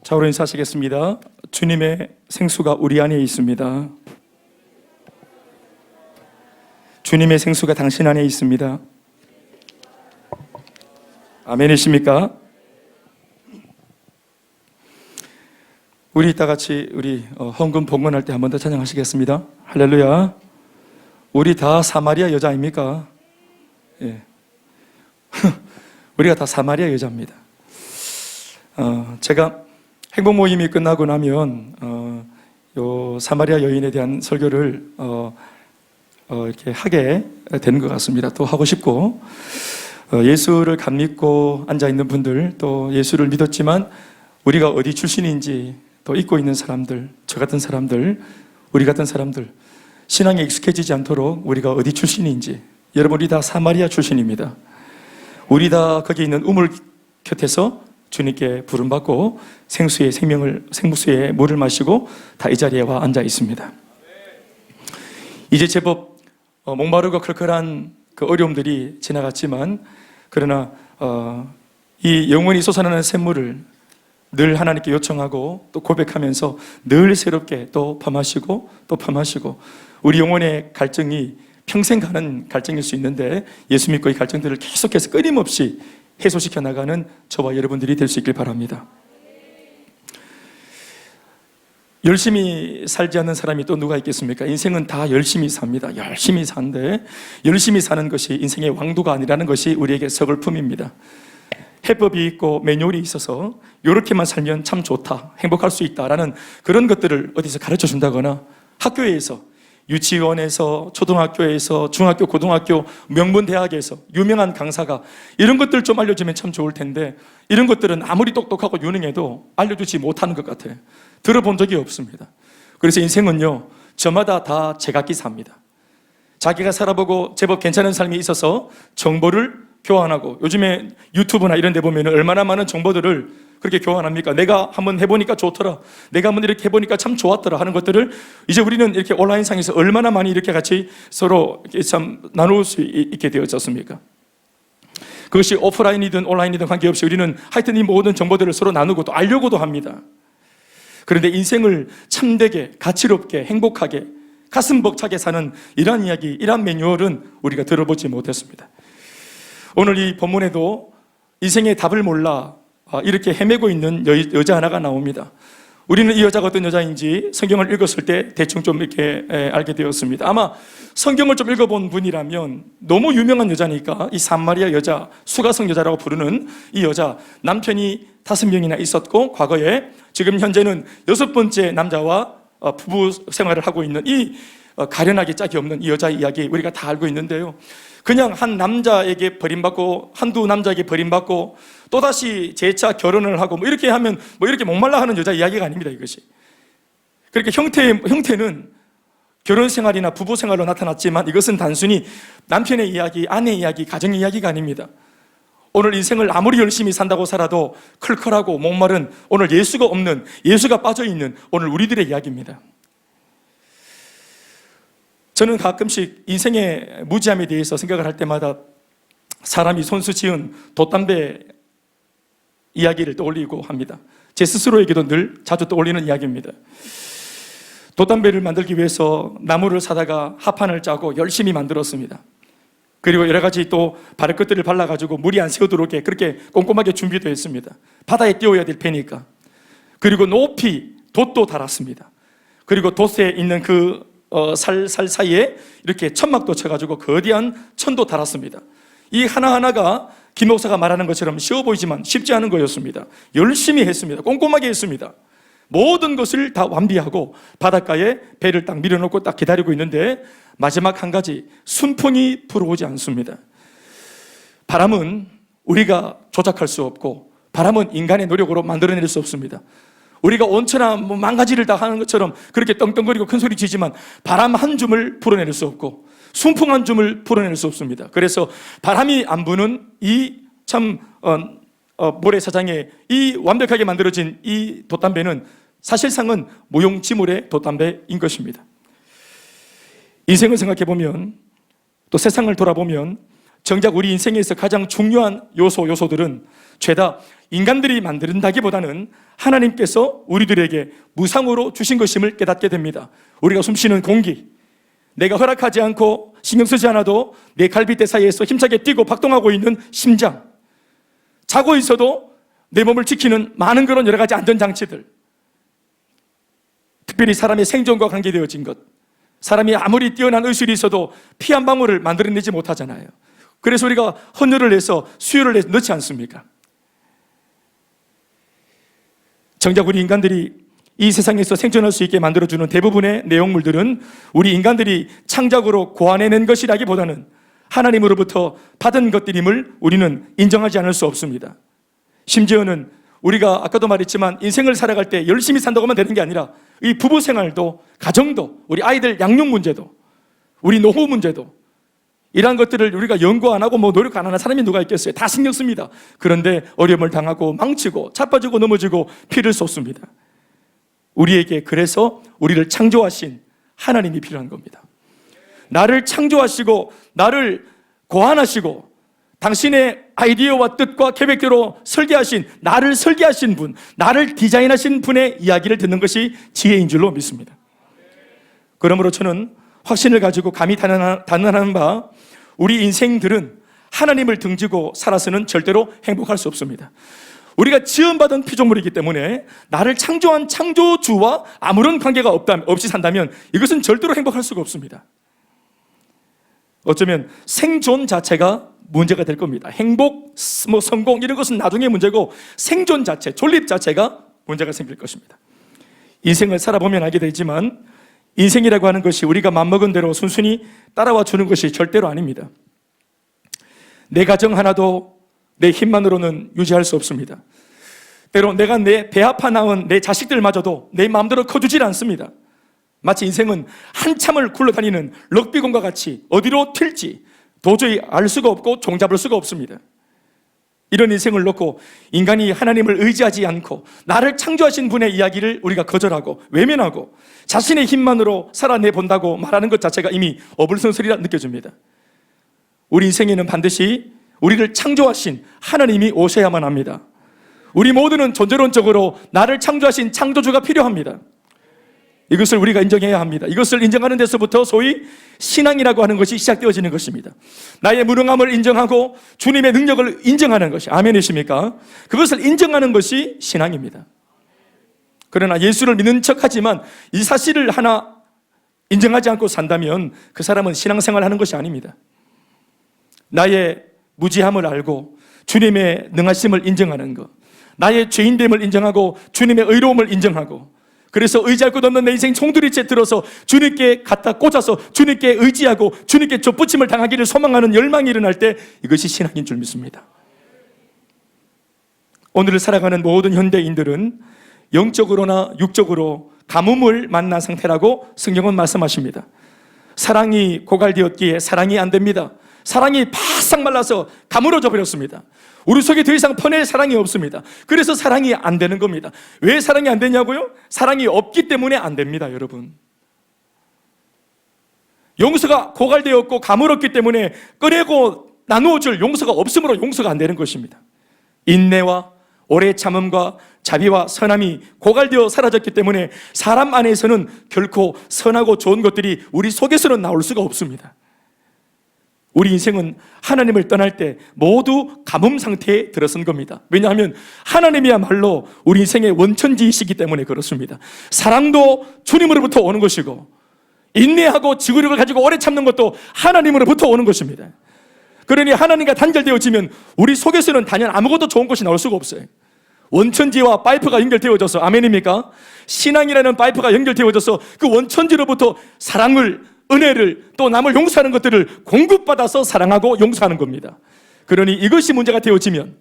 좌우로 인사하시겠습니다. 주님의 생수가 우리 안에 있습니다. 주님의 생수가 당신 안에 있습니다. 아멘이십니까? 우리 이따 같이 헌금 봉헌할 때 한 번 더 찬양하시겠습니다. 할렐루야. 우리 다 사마리아 여자 아닙니까? 예. 우리가 다 사마리아 여자입니다. 제가 행복 모임이 끝나고 나면 요 사마리아 여인에 대한 설교를 이렇게 하게 되는 것 같습니다. 또 하고 싶고, 예수를 감 믿고 앉아 있는 분들, 또 예수를 믿었지만 우리가 어디 출신인지 또 잊고 있는 사람들, 저 같은 사람들, 우리 같은 사람들, 신앙에 익숙해지지 않도록 우리가 어디 출신인지, 여러분 우리 다 사마리아 출신입니다. 우리 다 거기 있는 우물 곁에서 주님께 부름받고 생수의 물을 마시고 다 이 자리에 와 앉아 있습니다. 이제 제법 목마르고 클클한 그 어려움들이 지나갔지만, 그러나 이 영원히 솟아나는 샘물을 늘 하나님께 요청하고 또 고백하면서 늘 새롭게 또 범하시고 또 범하시고, 우리 영혼의 갈증이 평생 가는 갈증일 수 있는데 예수 믿고 이 갈증들을 계속해서 끊임없이 해소시켜 나가는 저와 여러분들이 될 수 있길 바랍니다. 열심히 살지 않는 사람이 또 누가 있겠습니까? 인생은 다 열심히 삽니다. 열심히 사는데, 열심히 사는 것이 인생의 왕도가 아니라는 것이 우리에게 서글픔입니다. 해법이 있고 매뉴얼이 있어서 이렇게만 살면 참 좋다, 행복할 수 있다라는 그런 것들을 어디서 가르쳐 준다거나, 학교에서, 유치원에서, 초등학교에서, 중학교, 고등학교, 명문 대학에서 유명한 강사가 이런 것들 좀 알려주면 참 좋을 텐데, 이런 것들은 아무리 똑똑하고 유능해도 알려주지 못하는 것 같아요. 들어본 적이 없습니다. 그래서 인생은요, 저마다 다 제각기 삽니다. 자기가 살아보고 제법 괜찮은 삶이 있어서 정보를 교환하고, 요즘에 유튜브나 이런 데 보면 얼마나 많은 정보들을 그렇게 교환합니까? 내가 한번 해보니까 좋더라, 내가 한번 이렇게 해보니까 참 좋았더라 하는 것들을 이제 우리는 이렇게 온라인상에서 얼마나 많이 이렇게 같이 서로 이렇게 참 나눌 수 있게 되어졌습니까? 그것이 오프라인이든 온라인이든 관계없이 우리는 하여튼 이 모든 정보들을 서로 나누고 또 알려고도 합니다. 그런데 인생을 참되게, 가치롭게, 행복하게, 가슴 벅차게 사는 이러한 이야기, 이러한 매뉴얼은 우리가 들어보지 못했습니다. 오늘 이 본문에도 인생의 답을 몰라 이렇게 헤매고 있는 여자 하나가 나옵니다. 우리는 이 여자가 어떤 여자인지 성경을 읽었을 때 대충 좀 이렇게 알게 되었습니다. 아마 성경을 좀 읽어본 분이라면, 너무 유명한 여자니까 이 사마리아 여자, 수가성 여자라고 부르는 이 여자, 남편이 5명이나 있었고 과거에, 지금 현재는 6번째 남자와 부부 생활을 하고 있는 이 가련하기 짝이 없는 이 여자의 이야기 우리가 다 알고 있는데요, 그냥 한 남자에게 버림받고 한두 남자에게 버림받고 또다시 재차 결혼을 하고 뭐 이렇게 하면 뭐 이렇게 목말라 하는 여자 이야기가 아닙니다. 이것이 그렇게 형태는 결혼 생활이나 부부 생활로 나타났지만, 이것은 단순히 남편의 이야기, 아내의 이야기, 가정의 이야기가 아닙니다. 오늘 인생을 아무리 열심히 산다고 살아도 클클하고 목마른, 오늘 예수가 없는, 예수가 빠져있는 오늘 우리들의 이야기입니다. 저는 가끔씩 인생의 무지함에 대해서 생각을 할 때마다 사람이 손수 지은 돛담배 이야기를 떠올리고 합니다. 제 스스로에게도 늘 자주 떠올리는 이야기입니다. 돛담배를 만들기 위해서 나무를 사다가 합판을 짜고 열심히 만들었습니다. 그리고 여러 가지 또 발끝들을 발라가지고 물이 안 새어들어오게 그렇게 꼼꼼하게 준비도 했습니다. 바다에 띄워야 될 배니까. 그리고 높이 돛도 달았습니다. 그리고 돛에 있는 그 살 사이에 이렇게 천막도 쳐가지고 거대한 천도 달았습니다. 이 하나하나가 김 목사가 말하는 것처럼 쉬워 보이지만 쉽지 않은 거였습니다. 열심히 했습니다. 꼼꼼하게 했습니다. 모든 것을 다 완비하고 바닷가에 배를 딱 밀어놓고 딱 기다리고 있는데, 마지막 한 가지, 순풍이 불어오지 않습니다. 바람은 우리가 조작할 수 없고, 바람은 인간의 노력으로 만들어낼 수 없습니다. 우리가 온천하 뭐 망가지를 다 하는 것처럼 그렇게 떵떵거리고 큰 소리 치지만 바람 한 줌을 풀어낼 수 없고 순풍 한 줌을 풀어낼 수 없습니다. 그래서 바람이 안 부는 이 참 모래사장에 이 완벽하게 만들어진 이 돛담배는 사실상은 무용지물의 돛담배인 것입니다. 인생을 생각해 보면, 또 세상을 돌아보면 정작 우리 인생에서 가장 중요한 요소들은 죄다 인간들이 만든다기보다는 하나님께서 우리들에게 무상으로 주신 것임을 깨닫게 됩니다. 우리가 숨쉬는 공기, 내가 허락하지 않고 신경 쓰지 않아도 내 갈비뼈 사이에서 힘차게 뛰고 박동하고 있는 심장, 자고 있어도 내 몸을 지키는 많은 그런 여러 가지 안전장치들, 특별히 사람의 생존과 관계되어진 것, 사람이 아무리 뛰어난 의술이 있어도 피 한 방울을 만들어내지 못하잖아요. 그래서 우리가 헌혈을 해서 수혈을 해서 넣지 않습니까? 정작 우리 인간들이 이 세상에서 생존할 수 있게 만들어주는 대부분의 내용물들은 우리 인간들이 창작으로 고안해낸 것이라기보다는 하나님으로부터 받은 것들임을 우리는 인정하지 않을 수 없습니다. 심지어는 우리가 아까도 말했지만 인생을 살아갈 때 열심히 산다고만 되는 게 아니라 이 부부 생활도, 가정도, 우리 아이들 양육 문제도, 우리 노후 문제도, 이러한 것들을 우리가 연구 안 하고 노력 안 하는 사람이 누가 있겠어요? 다 신경 씁니다. 그런데 어려움을 당하고 망치고 자빠지고 넘어지고 피를 쏟습니다. 우리에게 그래서 우리를 창조하신 하나님이 필요한 겁니다. 나를 창조하시고 나를 고안하시고 당신의 아이디어와 뜻과 계획대로 설계하신, 나를 설계하신 분, 나를 디자인하신 분의 이야기를 듣는 것이 지혜인 줄로 믿습니다. 그러므로 저는 확신을 가지고 감히 단언하는 바, 우리 인생들은 하나님을 등지고 살아서는 절대로 행복할 수 없습니다. 우리가 지음받은 피조물이기 때문에 나를 창조한 창조주와 아무런 관계가 없이 산다면 이것은 절대로 행복할 수가 없습니다. 어쩌면 생존 자체가 문제가 될 겁니다. 행복, 성공 이런 것은 나중에 문제고 생존 자체, 존립 자체가 문제가 생길 것입니다. 인생을 살아보면 알게 되지만 인생이라고 하는 것이 우리가 맘먹은 대로 순순히 따라와 주는 것이 절대로 아닙니다. 내 가정 하나도 내 힘만으로는 유지할 수 없습니다. 때로 내가 내 배 아파 낳은 내 자식들마저도 내 마음대로 커주질 않습니다. 마치 인생은 한참을 굴러다니는 럭비공과 같이 어디로 튈지 도저히 알 수가 없고 종잡을 수가 없습니다. 이런 인생을 놓고 인간이 하나님을 의지하지 않고 나를 창조하신 분의 이야기를 우리가 거절하고 외면하고 자신의 힘만으로 살아내본다고 말하는 것 자체가 이미 어불성설이라 느껴집니다. 우리 인생에는 반드시 우리를 창조하신 하나님이 오셔야만 합니다. 우리 모두는 존재론적으로 나를 창조하신 창조주가 필요합니다. 이것을 우리가 인정해야 합니다. 이것을 인정하는 데서부터 소위 신앙이라고 하는 것이 시작되어지는 것입니다. 나의 무능함을 인정하고 주님의 능력을 인정하는 것이, 아멘이십니까? 그것을 인정하는 것이 신앙입니다. 그러나 예수를 믿는 척하지만 이 사실을 하나 인정하지 않고 산다면 그 사람은 신앙생활을 하는 것이 아닙니다. 나의 무지함을 알고 주님의 능하심을 인정하는 것, 나의 죄인됨을 인정하고 주님의 의로움을 인정하고, 그래서 의지할 것 없는 내 인생 총두리째 들어서 주님께 갖다 꽂아서 주님께 의지하고 주님께 쫓붙임을 당하기를 소망하는 열망이 일어날 때 이것이 신앙인 줄 믿습니다. 오늘을 살아가는 모든 현대인들은 영적으로나 육적으로 가뭄을 만난 상태라고 성경은 말씀하십니다. 사랑이 고갈되었기에 사랑이 안 됩니다. 사랑이 바싹 말라서 가물어져 버렸습니다. 우리 속에 더 이상 퍼낼 사랑이 없습니다. 그래서 사랑이 안 되는 겁니다. 왜 사랑이 안 되냐고요? 사랑이 없기 때문에 안 됩니다, 여러분. 용서가 고갈되었고 가물었기 때문에 꺼내고 나누어줄 용서가 없으므로 용서가 안 되는 것입니다. 인내와 오래 참음과 자비와 선함이 고갈되어 사라졌기 때문에 사람 안에서는 결코 선하고 좋은 것들이 우리 속에서는 나올 수가 없습니다. 우리 인생은 하나님을 떠날 때 모두 가뭄 상태에 들어선 겁니다. 왜냐하면 하나님이야말로 우리 인생의 원천지이시기 때문에 그렇습니다. 사랑도 주님으로부터 오는 것이고 인내하고 지구력을 가지고 오래 참는 것도 하나님으로부터 오는 것입니다. 그러니 하나님과 단절되어지면 우리 속에서는 단연 아무것도 좋은 것이 나올 수가 없어요. 원천지와 파이프가 연결되어져서, 아멘입니까? 신앙이라는 파이프가 연결되어져서 그 원천지로부터 사랑을, 은혜를, 또 남을 용서하는 것들을 공급받아서 사랑하고 용서하는 겁니다. 그러니 이것이 문제가 되어지면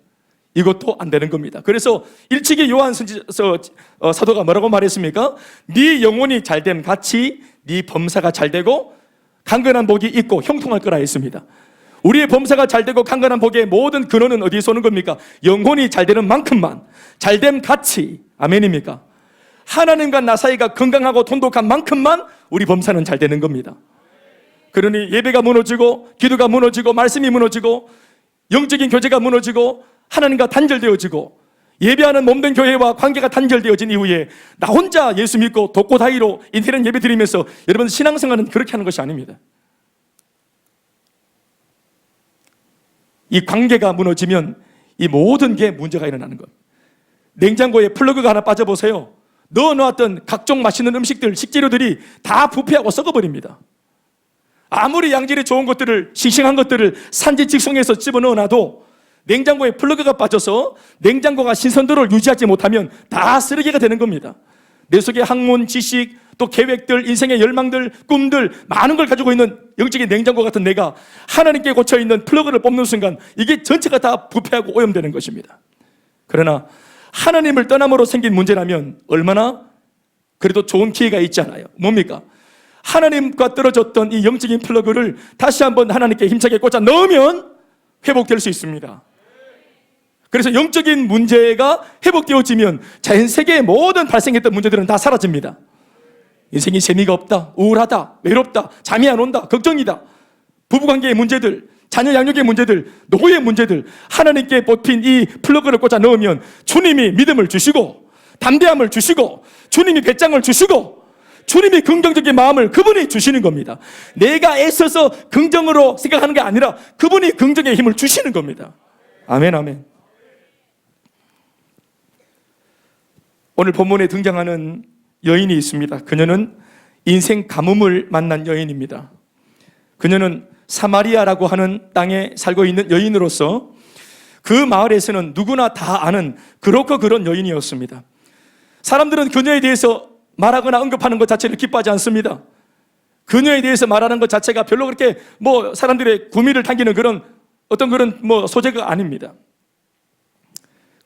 이것도 안 되는 겁니다. 그래서 일찍이 요한 사도가 뭐라고 말했습니까? 네 영혼이 잘됨 같이 네 범사가 잘되고 강건한 복이 있고 형통할 거라 했습니다. 우리의 범사가 잘되고 강건한 복의 모든 근원은 어디에서 오는 겁니까? 영혼이 잘되는 만큼만, 잘됨 같이, 아멘입니까? 하나님과 나 사이가 건강하고 돈독한 만큼만 우리 범사는 잘 되는 겁니다. 그러니 예배가 무너지고 기도가 무너지고 말씀이 무너지고 영적인 교제가 무너지고 하나님과 단절되어지고 예배하는 몸된 교회와 관계가 단절되어진 이후에 나 혼자 예수 믿고 독고다이로 인터넷 예배 드리면서 여러분 신앙생활은 그렇게 하는 것이 아닙니다. 이 관계가 무너지면 이 모든 게 문제가 일어나는 것. 냉장고에 플러그가 하나 빠져보세요. 넣어놓았던 각종 맛있는 음식들, 식재료들이 다 부패하고 썩어버립니다. 아무리 양질이 좋은 것들을, 싱싱한 것들을 산지 직송해서 집어넣어놔도 냉장고에 플러그가 빠져서 냉장고가 신선도를 유지하지 못하면 다 쓰레기가 되는 겁니다. 내 속에 학문, 지식, 또 계획들, 인생의 열망들, 꿈들 많은 걸 가지고 있는 영적인 냉장고 같은 내가 하나님께 꽂혀있는 플러그를 뽑는 순간 이게 전체가 다 부패하고 오염되는 것입니다. 그러나 하나님을 떠남으로 생긴 문제라면 얼마나 그래도 좋은 기회가 있잖아요. 뭡니까? 하나님과 떨어졌던 이 영적인 플러그를 다시 한번 하나님께 힘차게 꽂아 넣으면 회복될 수 있습니다. 그래서 영적인 문제가 회복되어지면 전 세계의 모든 발생했던 문제들은 다 사라집니다. 인생이 재미가 없다, 우울하다, 외롭다, 잠이 안 온다, 걱정이다, 부부관계의 문제들, 자녀 양육의 문제들, 노후의 문제들, 하나님께 뽑힌 이 플러그를 꽂아 넣으면 주님이 믿음을 주시고 담대함을 주시고 주님이 배짱을 주시고 주님이 긍정적인 마음을 그분이 주시는 겁니다. 내가 애써서 긍정으로 생각하는 게 아니라 그분이 긍정의 힘을 주시는 겁니다. 아멘, 아멘. 오늘 본문에 등장하는 여인이 있습니다. 그녀는 인생 가뭄을 만난 여인입니다. 그녀는 사마리아라고 하는 땅에 살고 있는 여인으로서 그 마을에서는 누구나 다 아는 그렇고 그런 여인이었습니다. 사람들은 그녀에 대해서 말하거나 언급하는 것 자체를 기뻐하지 않습니다. 그녀에 대해서 말하는 것 자체가 별로 그렇게 사람들의 구미를 당기는 그런 소재가 아닙니다.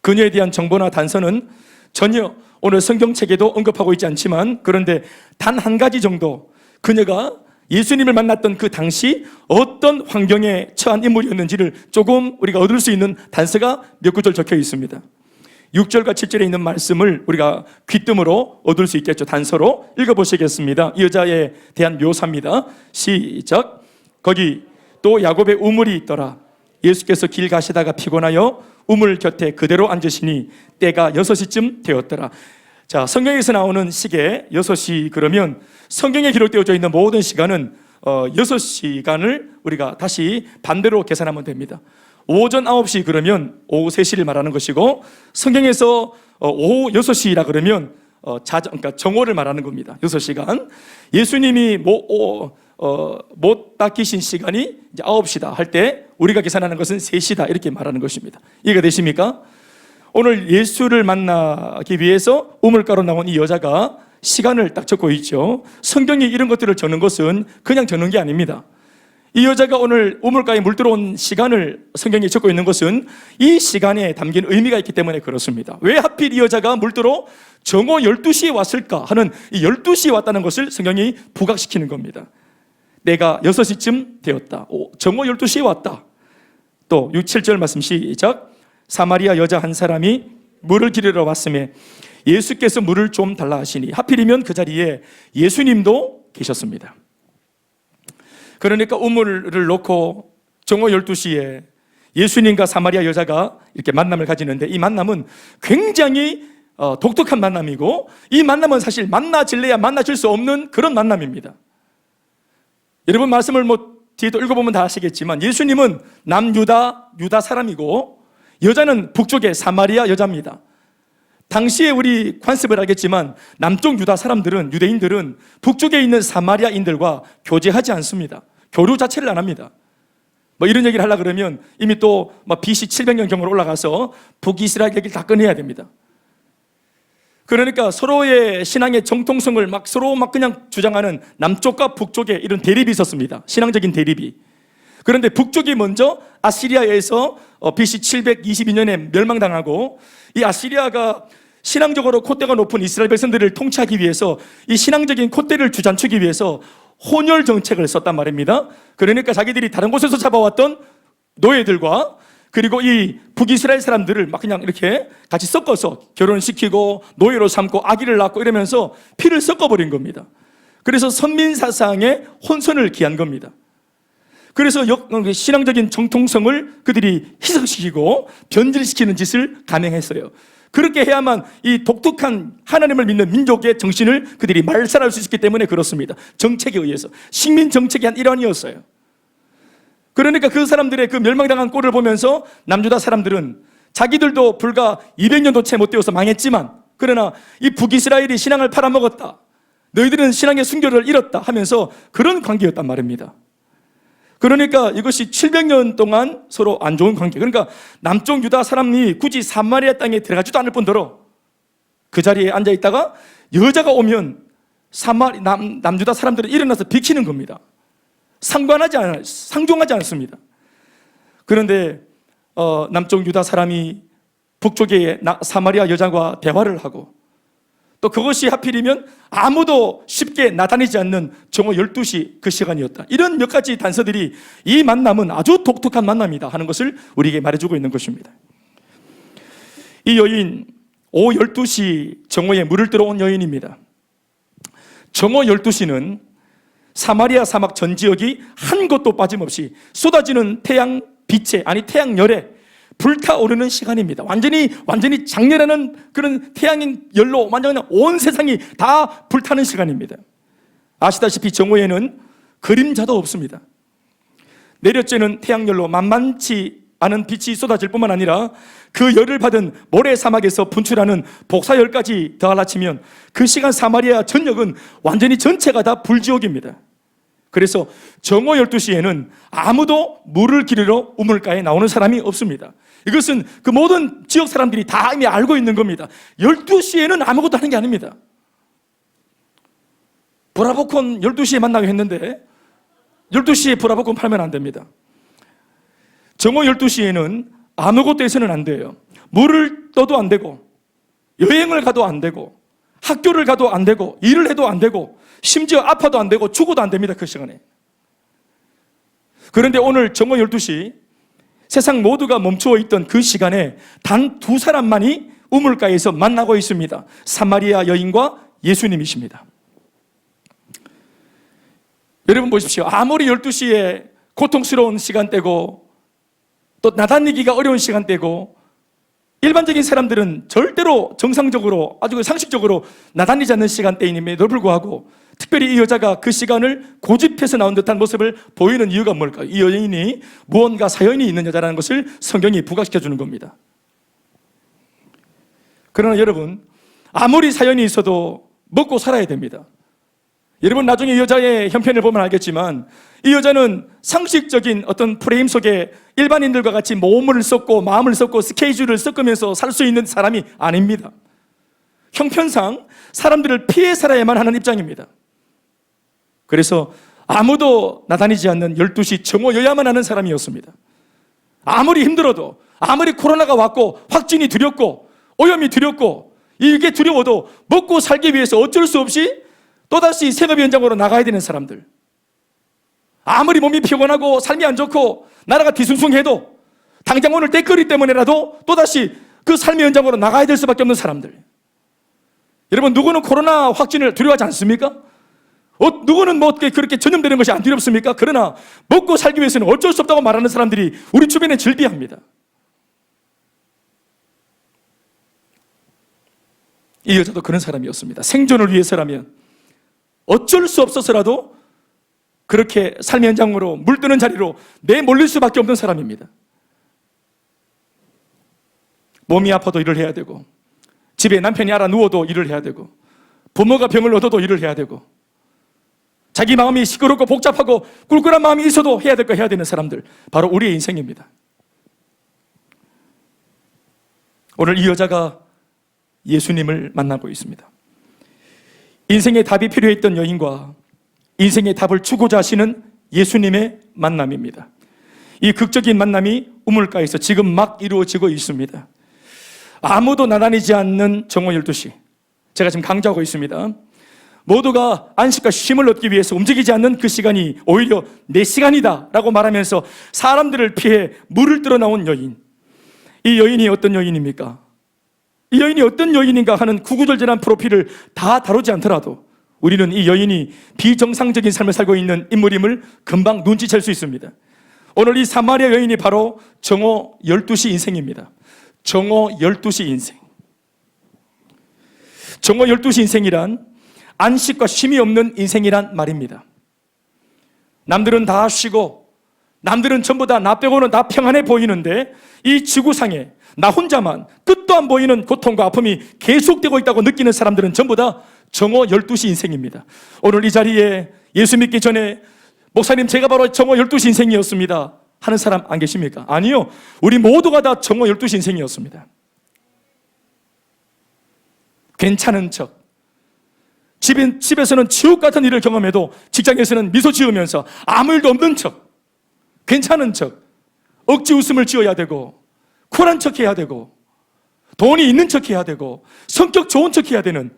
그녀에 대한 정보나 단서는 전혀 오늘 성경책에도 언급하고 있지 않지만, 그런데 단 한 가지 정도 그녀가 예수님을 만났던 그 당시 어떤 환경에 처한 인물이었는지를 조금 우리가 얻을 수 있는 단서가 몇 구절 적혀 있습니다. 6절과 7절에 있는 말씀을 우리가 귀뜸으로 얻을 수 있겠죠. 단서로 읽어보시겠습니다. 이 여자에 대한 묘사입니다. 시작. 거기 또 야곱의 우물이 있더라. 예수께서 길 가시다가 피곤하여 우물 곁에 그대로 앉으시니 때가 6시쯤 되었더라. 자, 성경에서 나오는 시계 6시 그러면 성경에 기록되어져 있는 모든 시간은 6시간을 우리가 다시 반대로 계산하면 됩니다. 오전 9시 그러면 오후 3시를 말하는 것이고, 성경에서 오후 6시라 그러면 그러니까 정오를 말하는 겁니다. 6시간. 예수님이 못 닦이신 시간이 이제 9시다 할 때 우리가 계산하는 것은 3시다 이렇게 말하는 것입니다. 이해가 되십니까? 오늘 예수를 만나기 위해서 우물가로 나온 이 여자가 시간을 딱 적고 있죠. 성경이 이런 것들을 적는 것은 그냥 적는 게 아닙니다. 이 여자가 오늘 우물가에 물 들어온 시간을 성경에 적고 있는 것은 이 시간에 담긴 의미가 있기 때문에 그렇습니다. 왜 하필 이 여자가 물 들어 정오 12시에 왔을까 하는 이 12시에 왔다는 것을 성경이 부각시키는 겁니다. 내가 6시쯤 되었다. 정오 12시에 왔다. 또 6, 7절 말씀 시작. 사마리아 여자 한 사람이 물을 기르러 왔음에 예수께서 물을 좀 달라 하시니, 하필이면 그 자리에 예수님도 계셨습니다. 그러니까 우물을 놓고 정오 12시에 예수님과 사마리아 여자가 이렇게 만남을 가지는데, 이 만남은 굉장히 독특한 만남이고, 이 만남은 사실 만나질래야 만나질 수 없는 그런 만남입니다. 여러분 말씀을 뒤에도 읽어보면 다 아시겠지만 예수님은 남유다 사람이고 여자는 북쪽의 사마리아 여자입니다. 당시에 우리 관습을 알겠지만 남쪽 유다 사람들은, 유대인들은 북쪽에 있는 사마리아인들과 교제하지 않습니다. 교류 자체를 안 합니다. 이런 얘기를 하려고 그러면 이미 또 BC 700년경으로 올라가서 북이스라엘 얘기를 다 꺼내야 됩니다. 그러니까 서로의 신앙의 정통성을 서로 그냥 주장하는 남쪽과 북쪽에 이런 대립이 있었습니다. 신앙적인 대립이. 그런데 북쪽이 먼저 아시리아에서 BC 722년에 멸망당하고, 이 아시리아가 신앙적으로 콧대가 높은 이스라엘 백성들을 통치하기 위해서 이 신앙적인 콧대를 주장추기 위해서 혼혈 정책을 썼단 말입니다. 그러니까 자기들이 다른 곳에서 잡아왔던 노예들과 그리고 이 북이스라엘 사람들을 그냥 이렇게 같이 섞어서 결혼시키고 노예로 삼고 아기를 낳고 이러면서 피를 섞어버린 겁니다. 그래서 선민사상의 혼선을 기한 겁니다. 그래서 신앙적인 정통성을 그들이 희석시키고 변질시키는 짓을 감행했어요. 그렇게 해야만 이 독특한 하나님을 믿는 민족의 정신을 그들이 말살할 수 있기 때문에 그렇습니다. 정책에 의해서. 식민 정책의 한 일환이었어요. 그러니까 그 사람들의 그 멸망당한 꼴을 보면서 남유다 사람들은 자기들도 불과 200년도 채 못 되어서 망했지만, 그러나 이 북이스라엘이 신앙을 팔아먹었다, 너희들은 신앙의 순결을 잃었다 하면서 그런 관계였단 말입니다. 그러니까 이것이 700년 동안 서로 안 좋은 관계. 그러니까 남쪽 유다 사람이 굳이 사마리아 땅에 들어가지도 않을 뿐더러 그 자리에 앉아 있다가 여자가 오면 남유다 사람들은 일어나서 비키는 겁니다. 상종하지 않습니다. 그런데 남쪽 유다 사람이 북쪽의 사마리아 여자와 대화를 하고, 또 그것이 하필이면 아무도 쉽게 나다니지 않는 정오 12시 그 시간이었다. 이런 몇 가지 단서들이 이 만남은 아주 독특한 만남이다 하는 것을 우리에게 말해주고 있는 것입니다. 이 여인, 오후 12시 정오에 물을 들어온 여인입니다. 정오 12시는 사마리아 사막 전 지역이 한 곳도 빠짐없이 쏟아지는 태양 빛에, 태양열에 불타오르는 시간입니다. 완전히 장렬하는 그런 태양의 열로 완전히 온 세상이 다 불타는 시간입니다. 아시다시피 정오에는 그림자도 없습니다. 내려쬐는 태양열로 만만치 않은 빛이 쏟아질 뿐만 아니라 그 열을 받은 모래 사막에서 분출하는 복사열까지 더할라치면 그 시간 사마리아 전역은 완전히 전체가 다 불지옥입니다. 그래서 정오 12시에는 아무도 물을 기르러 우물가에 나오는 사람이 없습니다. 이것은 그 모든 지역 사람들이 다 이미 알고 있는 겁니다. 12시에는 아무것도 하는 게 아닙니다. 브라보콘 12시에 만나기로 했는데 12시에 브라보콘 팔면 안 됩니다. 정오 12시에는 아무것도 해서는 안 돼요. 물을 떠도 안 되고, 여행을 가도 안 되고, 학교를 가도 안 되고, 일을 해도 안 되고, 심지어 아파도 안 되고 죽어도 안 됩니다. 그 시간에. 그런데 오늘 정오 12시 세상 모두가 멈추어 있던 그 시간에 단 두 사람만이 우물가에서 만나고 있습니다. 사마리아 여인과 예수님이십니다. 여러분 보십시오. 아무리 12시에 고통스러운 시간대고 또 나다니기가 어려운 시간대고 일반적인 사람들은 절대로 정상적으로 아주 상식적으로 나다니지 않는 시간대임에도 불구하고 특별히 이 여자가 그 시간을 고집해서 나온 듯한 모습을 보이는 이유가 뭘까요? 이 여인이 무언가 사연이 있는 여자라는 것을 성경이 부각시켜주는 겁니다. 그러나 여러분, 아무리 사연이 있어도 먹고 살아야 됩니다. 여러분 나중에 이 여자의 형편을 보면 알겠지만 이 여자는 상식적인 어떤 프레임 속에 일반인들과 같이 몸을 썩고 마음을 썩고 스케줄을 섞으면서 살 수 있는 사람이 아닙니다. 형편상 사람들을 피해 살아야만 하는 입장입니다. 그래서 아무도 나다니지 않는 12시 정오여야만 하는 사람이었습니다. 아무리 힘들어도, 아무리 코로나가 왔고 확진이 두렵고 오염이 두렵고 이게 두려워도 먹고 살기 위해서 어쩔 수 없이 또다시 생업 현장으로 나가야 되는 사람들, 아무리 몸이 피곤하고 삶이 안 좋고 나라가 뒤숭숭해도 당장 오늘 때거리 때문에라도 또다시 그 삶의 현장으로 나가야 될 수밖에 없는 사람들. 여러분, 누구는 코로나 확진을 두려워하지 않습니까? 누구는 그렇게 전염되는 것이 안 두렵습니까? 그러나 먹고 살기 위해서는 어쩔 수 없다고 말하는 사람들이 우리 주변에 즐비합니다. 이 여자도 그런 사람이었습니다. 생존을 위해서라면 어쩔 수 없어서라도 그렇게 삶의 현장으로 물드는 자리로 내몰릴 수밖에 없는 사람입니다. 몸이 아파도 일을 해야 되고, 집에 남편이 알아 누워도 일을 해야 되고, 부모가 병을 얻어도 일을 해야 되고, 자기 마음이 시끄럽고 복잡하고 꿀꿀한 마음이 있어도 해야 될 거 해야 되는 사람들, 바로 우리의 인생입니다. 오늘 이 여자가 예수님을 만나고 있습니다. 인생의 답이 필요했던 여인과 인생의 답을 주고자 하시는 예수님의 만남입니다. 이 극적인 만남이 우물가에서 지금 막 이루어지고 있습니다. 아무도 나다니지 않는 정오 12시, 제가 지금 강조하고 있습니다. 모두가 안식과 쉼을 얻기 위해서 움직이지 않는 그 시간이 오히려 내 시간이다 라고 말하면서 사람들을 피해 물을 들어 나온 여인. 이 여인이 어떤 여인입니까? 이 여인이 어떤 여인인가 하는 구구절절한 프로필을 다 다루지 않더라도 우리는 이 여인이 비정상적인 삶을 살고 있는 인물임을 금방 눈치챌 수 있습니다. 오늘 이 사마리아 여인이 바로 정오 12시 인생입니다. 정오 12시 인생. 정오 12시 인생이란 안식과 쉼이 없는 인생이란 말입니다. 남들은 다 쉬고 남들은 전부 다 나 빼고는 다 평안해 보이는데 이 지구상에 나 혼자만 끝도 안 보이는 고통과 아픔이 계속되고 있다고 느끼는 사람들은 전부 다 정오 12시 인생입니다. 오늘 이 자리에 예수 믿기 전에 목사님 제가 바로 정오 12시 인생이었습니다 하는 사람 안 계십니까? 아니요, 우리 모두가 다 정오 12시 인생이었습니다. 괜찮은 척, 집에서는 지옥 같은 일을 경험해도 직장에서는 미소 지으면서 아무 일도 없는 척, 괜찮은 척, 억지 웃음을 지어야 되고 쿨한 척 해야 되고 돈이 있는 척 해야 되고 성격 좋은 척 해야 되는,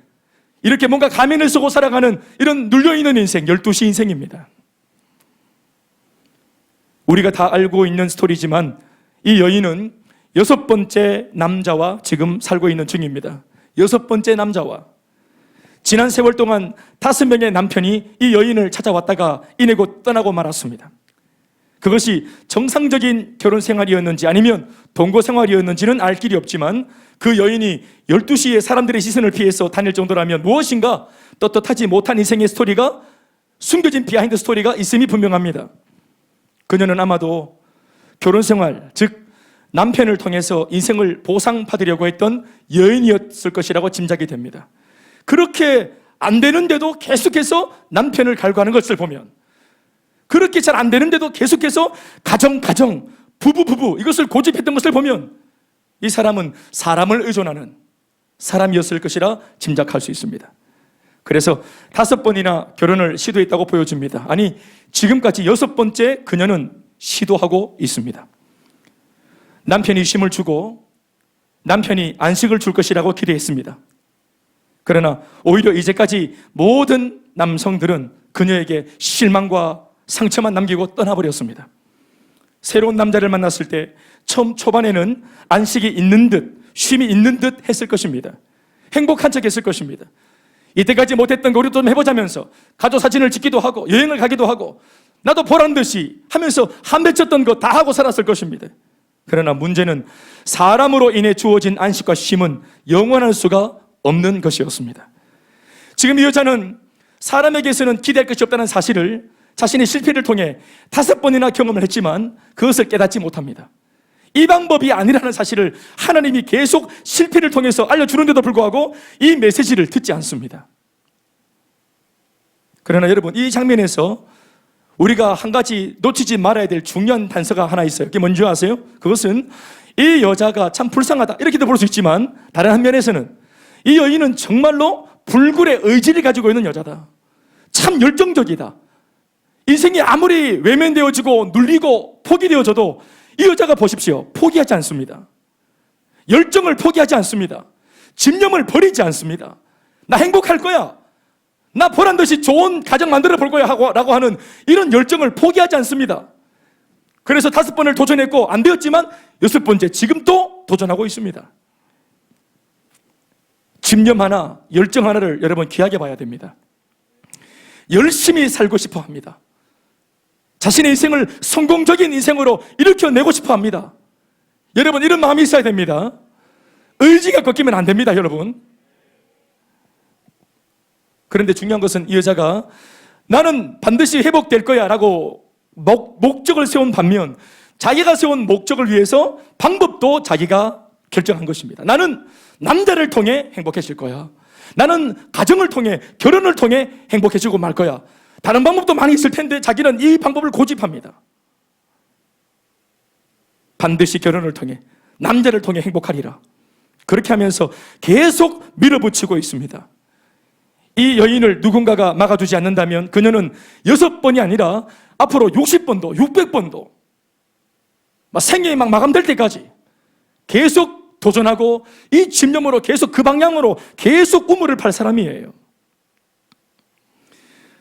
이렇게 뭔가 가면을 쓰고 살아가는 이런 눌려있는 인생, 12시 인생입니다. 우리가 다 알고 있는 스토리지만 이 여인은 6번째 남자와 지금 살고 있는 중입니다. 6번째 남자와 지난 세월 동안 5명의 남편이 이 여인을 찾아왔다가 이내고 떠나고 말았습니다. 그것이 정상적인 결혼 생활이었는지 아니면 동거 생활이었는지는 알 길이 없지만 그 여인이 12시에 사람들의 시선을 피해서 다닐 정도라면 무엇인가 떳떳하지 못한 인생의 스토리가, 숨겨진 비하인드 스토리가 있음이 분명합니다. 그녀는 아마도 결혼 생활, 즉 남편을 통해서 인생을 보상받으려고 했던 여인이었을 것이라고 짐작이 됩니다. 그렇게 안 되는데도 계속해서 남편을 갈구하는 것을 보면, 그렇게 잘 안 되는데도 계속해서 가정, 부부 이것을 고집했던 것을 보면 이 사람은 사람을 의존하는 사람이었을 것이라 짐작할 수 있습니다. 그래서 5번이나 결혼을 시도했다고 보여집니다. 아니, 지금까지 6번째 그녀는 시도하고 있습니다. 남편이 쉼을 주고 남편이 안식을 줄 것이라고 기대했습니다. 그러나 오히려 이제까지 모든 남성들은 그녀에게 실망과 상처만 남기고 떠나버렸습니다. 새로운 남자를 만났을 때 처음 초반에는 안식이 있는 듯, 쉼이 있는 듯 했을 것입니다. 행복한 척 했을 것입니다. 이때까지 못했던 거 우리도 좀 해보자면서 가족 사진을 찍기도 하고 여행을 가기도 하고 나도 보란 듯이 하면서 한 맺혔던 거 다 하고 살았을 것입니다. 그러나 문제는 사람으로 인해 주어진 안식과 쉼은 영원할 수가 없는 것이었습니다. 지금 이 여자는 사람에게서는 기대할 것이 없다는 사실을 자신의 실패를 통해 5번이나 경험을 했지만 그것을 깨닫지 못합니다. 이 방법이 아니라는 사실을 하나님이 계속 실패를 통해서 알려주는데도 불구하고 이 메시지를 듣지 않습니다. 그러나 여러분, 이 장면에서 우리가 한 가지 놓치지 말아야 될 중요한 단서가 하나 있어요. 그게 뭔지 아세요? 그것은 이 여자가 참 불쌍하다 이렇게도 볼 수 있지만 다른 한 면에서는 이 여인은 정말로 불굴의 의지를 가지고 있는 여자다. 참 열정적이다. 인생이 아무리 외면되어지고 눌리고 포기되어져도 이 여자가 보십시오. 포기하지 않습니다. 열정을 포기하지 않습니다. 집념을 버리지 않습니다. 나 행복할 거야. 나 보란 듯이 좋은 가정 만들어 볼 거야 라고 하는 이런 열정을 포기하지 않습니다. 그래서 5번을 도전했고 안 되었지만 6번째 지금 또 도전하고 있습니다. 집념 하나, 열정 하나를 여러분 귀하게 봐야 됩니다. 열심히 살고 싶어 합니다. 자신의 인생을 성공적인 인생으로 일으켜내고 싶어 합니다. 여러분, 이런 마음이 있어야 됩니다. 의지가 꺾이면 안 됩니다, 여러분. 그런데 중요한 것은 이 여자가 나는 반드시 회복될 거야 라고 목적을 세운 반면 자기가 세운 목적을 위해서 방법도 자기가 결정한 것입니다. 나는 남자를 통해 행복해질 거야. 나는 가정을 통해, 결혼을 통해 행복해지고 말 거야. 다른 방법도 많이 있을 텐데 자기는 이 방법을 고집합니다. 반드시 결혼을 통해, 남자를 통해 행복하리라. 그렇게 하면서 계속 밀어붙이고 있습니다. 이 여인을 누군가가 막아주지 않는다면 그녀는 6번이 아니라 앞으로 60번도 600번도 생애에 마감될 때까지 계속 도전하고 이 집념으로 계속 그 방향으로 계속 우물을 팔 사람이에요.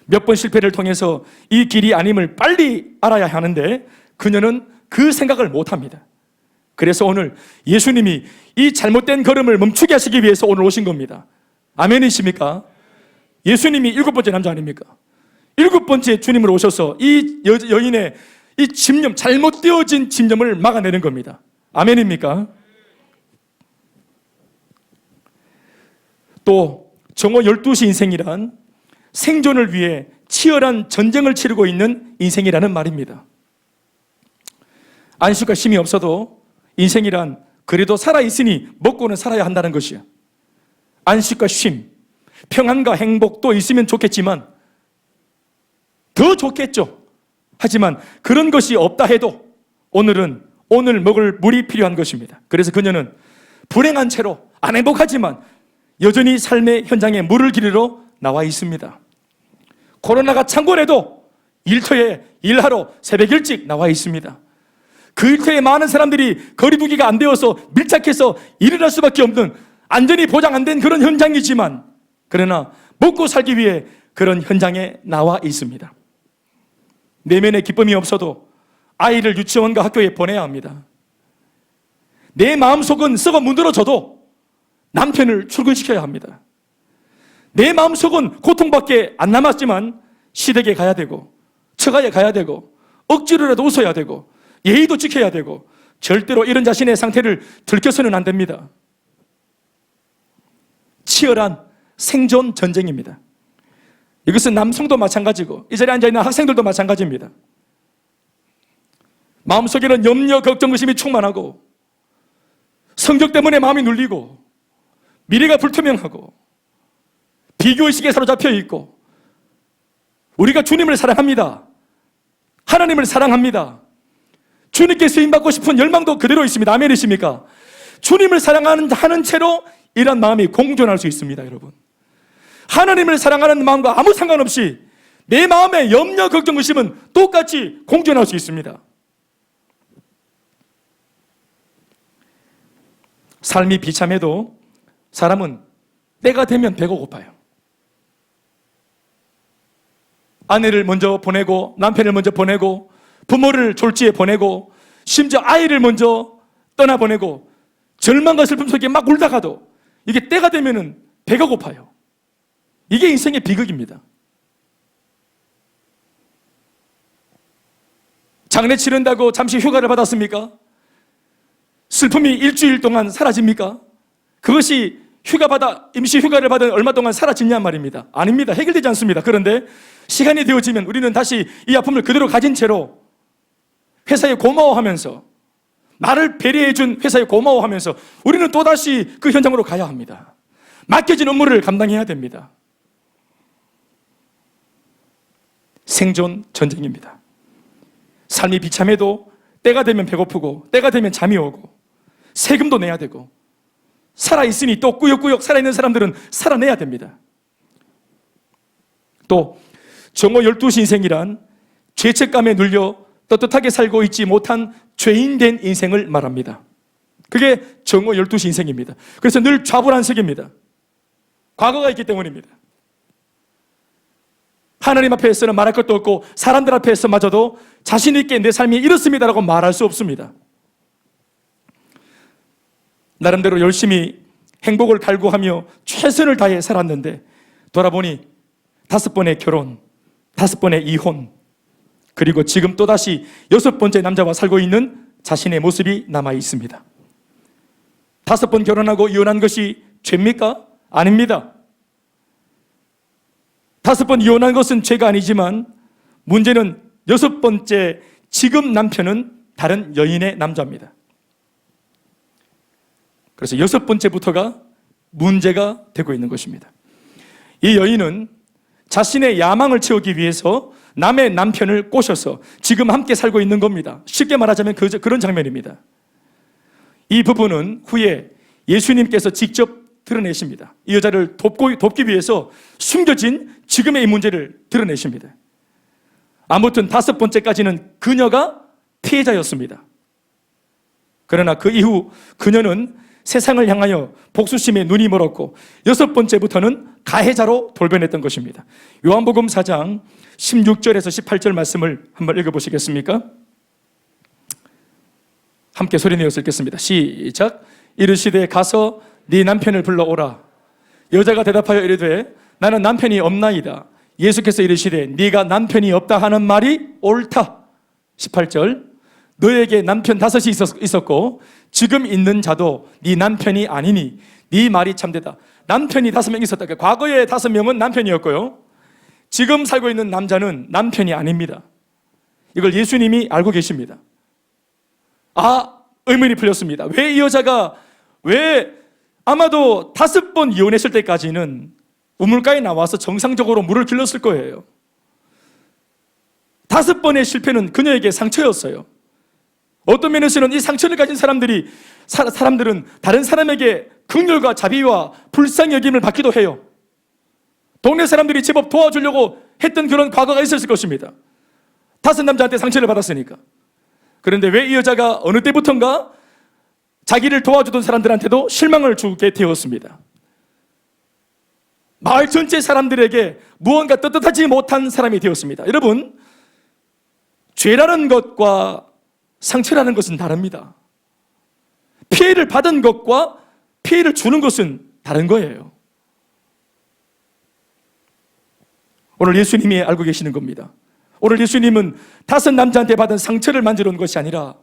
몇 번 실패를 통해서 이 길이 아님을 빨리 알아야 하는데 그녀는 그 생각을 못합니다. 그래서 오늘 예수님이 이 잘못된 걸음을 멈추게 하시기 위해서 오늘 오신 겁니다. 아멘이십니까? 예수님이 7번째 남자 아닙니까? 7번째 주님으로 오셔서 이 여인의 이 집념, 잘못되어진 집념을 막아내는 겁니다. 아멘입니까? 또 정오 12시 인생이란 생존을 위해 치열한 전쟁을 치르고 있는 인생이라는 말입니다. 안식과 쉼이 없어도 인생이란 그래도 살아있으니 먹고는 살아야 한다는 것이야. 안식과 쉼, 평안과 행복도 있으면 좋겠지만 더 좋겠죠. 하지만 그런 것이 없다 해도 오늘 먹을 물이 필요한 것입니다. 그래서 그녀는 불행한 채로 안 행복하지만 여전히 삶의 현장에 물을 기르러 나와 있습니다. 코로나가 창궐해도 일터에 일하러 새벽 일찍 나와 있습니다. 그 일터에 많은 사람들이 거리두기가 안 되어서 밀착해서 일을 수밖에 없는 안전이 보장 안 된 그런 현장이지만 그러나 먹고 살기 위해 그런 현장에 나와 있습니다. 내면의 기쁨이 없어도 아이를 유치원과 학교에 보내야 합니다. 내 마음속은 썩어 문드러져도 남편을 출근시켜야 합니다. 내 마음속은 고통밖에 안 남았지만 시댁에 가야 되고 처가에 가야 되고 억지로라도 웃어야 되고 예의도 지켜야 되고 절대로 이런 자신의 상태를 들켜서는 안 됩니다. 치열한 생존 전쟁입니다. 이것은 남성도 마찬가지고 이 자리에 앉아있는 학생들도 마찬가지입니다. 마음속에는 염려, 걱정, 의심이 충만하고 성적 때문에 마음이 눌리고 미래가 불투명하고 비교의식에 사로잡혀 있고 우리가 주님을 사랑합니다. 하나님을 사랑합니다. 주님께 쓰임받고 싶은 열망도 그대로 있습니다. 아멘이십니까? 주님을 사랑하는 채로 이런 마음이 공존할 수 있습니다. 여러분, 하나님을 사랑하는 마음과 아무 상관없이 내 마음의 염려, 걱정, 의심은 똑같이 공존할 수 있습니다. 삶이 비참해도 사람은 때가 되면 배가 고파요. 아내를 먼저 보내고 남편을 먼저 보내고 부모를 졸지에 보내고 심지어 아이를 먼저 떠나보내고 절망과 슬픔 속에 막 울다가도 이게 때가 되면 배가 고파요. 이게 인생의 비극입니다. 장례 치른다고 잠시 휴가를 받았습니까? 슬픔이 일주일 동안 사라집니까? 그것이 임시 휴가를 받은 얼마 동안 사라지냐 말입니다. 아닙니다. 해결되지 않습니다. 그런데 시간이 되어지면 우리는 다시 이 아픔을 그대로 가진 채로 회사에 고마워하면서 나를 배려해준 회사에 고마워하면서 우리는 또다시 그 현장으로 가야 합니다. 맡겨진 업무를 감당해야 됩니다. 생존 전쟁입니다. 삶이 비참해도 때가 되면 배고프고 때가 되면 잠이 오고 세금도 내야 되고 살아있으니 또 꾸역꾸역 살아있는 사람들은 살아내야 됩니다. 또 정오 12시 인생이란 죄책감에 눌려 떳떳하게 살고 있지 못한 죄인된 인생을 말합니다. 그게 정오 12시 인생입니다. 그래서 늘 좌불안석입니다. 과거가 있기 때문입니다. 하나님 앞에서는 말할 것도 없고 사람들 앞에서마저도 자신 있게 내 삶이 이렇습니다라고 말할 수 없습니다. 나름대로 열심히 행복을 갈구하며 최선을 다해 살았는데 돌아보니 5번의 결혼, 5번의 이혼, 그리고 지금 또다시 6번째 남자와 살고 있는 자신의 모습이 남아 있습니다. 5번 결혼하고 이혼한 것이 죄입니까? 아닙니다. 5번 이혼한 것은 죄가 아니지만 문제는 6번째 지금 남편은 다른 여인의 남자입니다. 그래서 6번째부터가 문제가 되고 있는 것입니다. 이 여인은 자신의 야망을 채우기 위해서 남의 남편을 꼬셔서 지금 함께 살고 있는 겁니다. 쉽게 말하자면 그런 장면입니다. 이 부분은 후에 예수님께서 직접 드러내십니다. 이 여자를 돕기 위해서 숨겨진 지금의 이 문제를 드러내십니다. 아무튼 5번째까지는 그녀가 피해자였습니다. 그러나 그 이후 그녀는 세상을 향하여 복수심에 눈이 멀었고 6번째부터는 가해자로 돌변했던 것입니다. 요한복음 4장 16절에서 18절 말씀을 한번 읽어보시겠습니까? 함께 소리내어서 읽겠습니다. 시작. 이르시되 가서 네 남편을 불러오라. 여자가 대답하여 이르되 나는 남편이 없나이다. 예수께서 이르시되 네가 남편이 없다 하는 말이 옳다. 18절 너에게 남편 5이 있었고 지금 있는 자도 네 남편이 아니니 네 말이 참되다. 남편이 5명 있었다. 과거에 5명은 남편이었고요, 지금 살고 있는 남자는 남편이 아닙니다. 이걸 예수님이 알고 계십니다. 의문이 풀렸습니다. 왜 이 여자가 아마도 5번 이혼했을 때까지는 우물가에 나와서 정상적으로 물을 길렀을 거예요. 5번의 실패는 그녀에게 상처였어요. 어떤 면에서는 이 상처를 가진 사람들은 다른 사람에게 긍휼과 자비와 불쌍히 여김을 받기도 해요. 동네 사람들이 제법 도와주려고 했던 그런 과거가 있었을 것입니다. 5 남자한테 상처를 받았으니까. 그런데 왜 이 여자가 어느 때부턴가 자기를 도와주던 사람들한테도 실망을 주게 되었습니다. 마을 전체 사람들에게 무언가 떳떳하지 못한 사람이 되었습니다. 여러분, 죄라는 것과 상처라는 것은 다릅니다. 피해를 받은 것과 피해를 주는 것은 다른 거예요. 오늘 예수님이 알고 계시는 겁니다. 오늘 예수님은 5 남자한테 받은 상처를 만지러 온 것이 아니라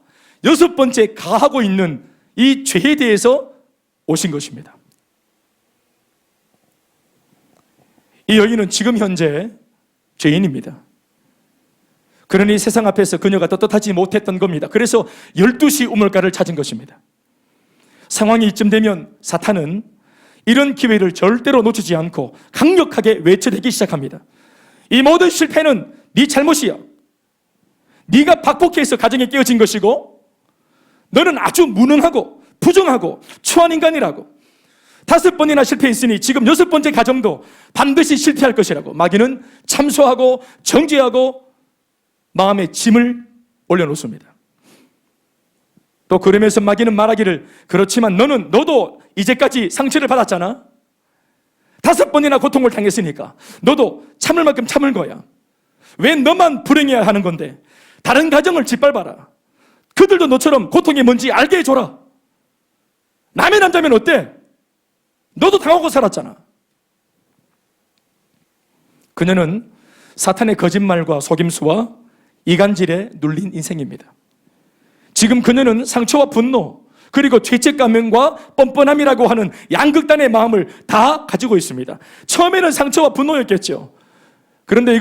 6번째 가하고 있는 이 죄에 대해서 오신 것입니다. 이 여인은 지금 현재 죄인입니다. 그러니 세상 앞에서 그녀가 떳떳하지 못했던 겁니다. 그래서 12시 우물가를 찾은 것입니다. 상황이 이쯤 되면 사탄은 이런 기회를 절대로 놓치지 않고 강력하게 외쳐대기 시작합니다. 이 모든 실패는 네 잘못이야. 네가 박복해서 가정에 깨어진 것이고 너는 아주 무능하고 부정하고 추한 인간이라고. 5번이나 실패했으니 지금 6번째 가정도 반드시 실패할 것이라고 마귀는 참소하고 정죄하고 마음에 짐을 올려놓습니다. 또 그러면서 마귀는 말하기를 그렇지만 너도 이제까지 상처를 받았잖아. 5번이나 고통을 당했으니까 너도 참을 만큼 참을 거야. 왜 너만 불행해야 하는 건데 다른 가정을 짓밟아라. 그들도 너처럼 고통이 뭔지 알게 해줘라. 남의 남자면 어때? 너도 당하고 살았잖아. 그녀는 사탄의 거짓말과 속임수와 이간질에 눌린 인생입니다. 지금 그녀는 상처와 분노 그리고 죄책감과 뻔뻔함이라고 하는 양극단의 마음을 다 가지고 있습니다. 처음에는 상처와 분노였겠죠. 그런데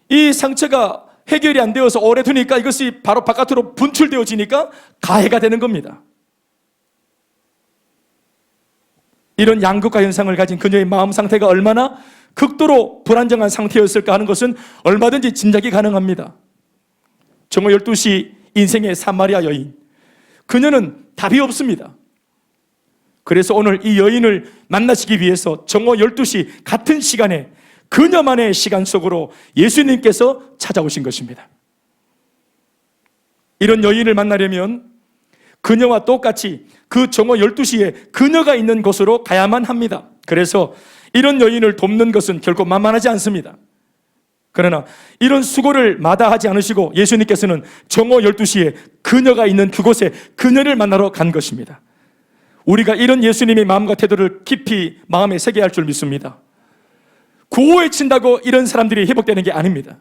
이 상처가 해결이 안 되어서 오래 두니까 이것이 바로 바깥으로 분출되어지니까 가해가 되는 겁니다. 이런 양극화 현상을 가진 그녀의 마음 상태가 얼마나 극도로 불안정한 상태였을까 하는 것은 얼마든지 짐작이 가능합니다. 정오 12시 인생의 사마리아 여인, 그녀는 답이 없습니다. 그래서 오늘 이 여인을 만나시기 위해서 정오 12시 같은 시간에 그녀만의 시간 속으로 예수님께서 찾아오신 것입니다. 이런 여인을 만나려면 그녀와 똑같이 그 정오 12시에 그녀가 있는 곳으로 가야만 합니다. 그래서 이런 여인을 돕는 것은 결코 만만하지 않습니다. 그러나 이런 수고를 마다하지 않으시고 예수님께서는 정오 12시에 그녀가 있는 그곳에 그녀를 만나러 간 것입니다. 우리가 이런 예수님의 마음과 태도를 깊이 마음에 새겨야 할 줄 믿습니다. 구호에 친다고 이런 사람들이 회복되는 게 아닙니다.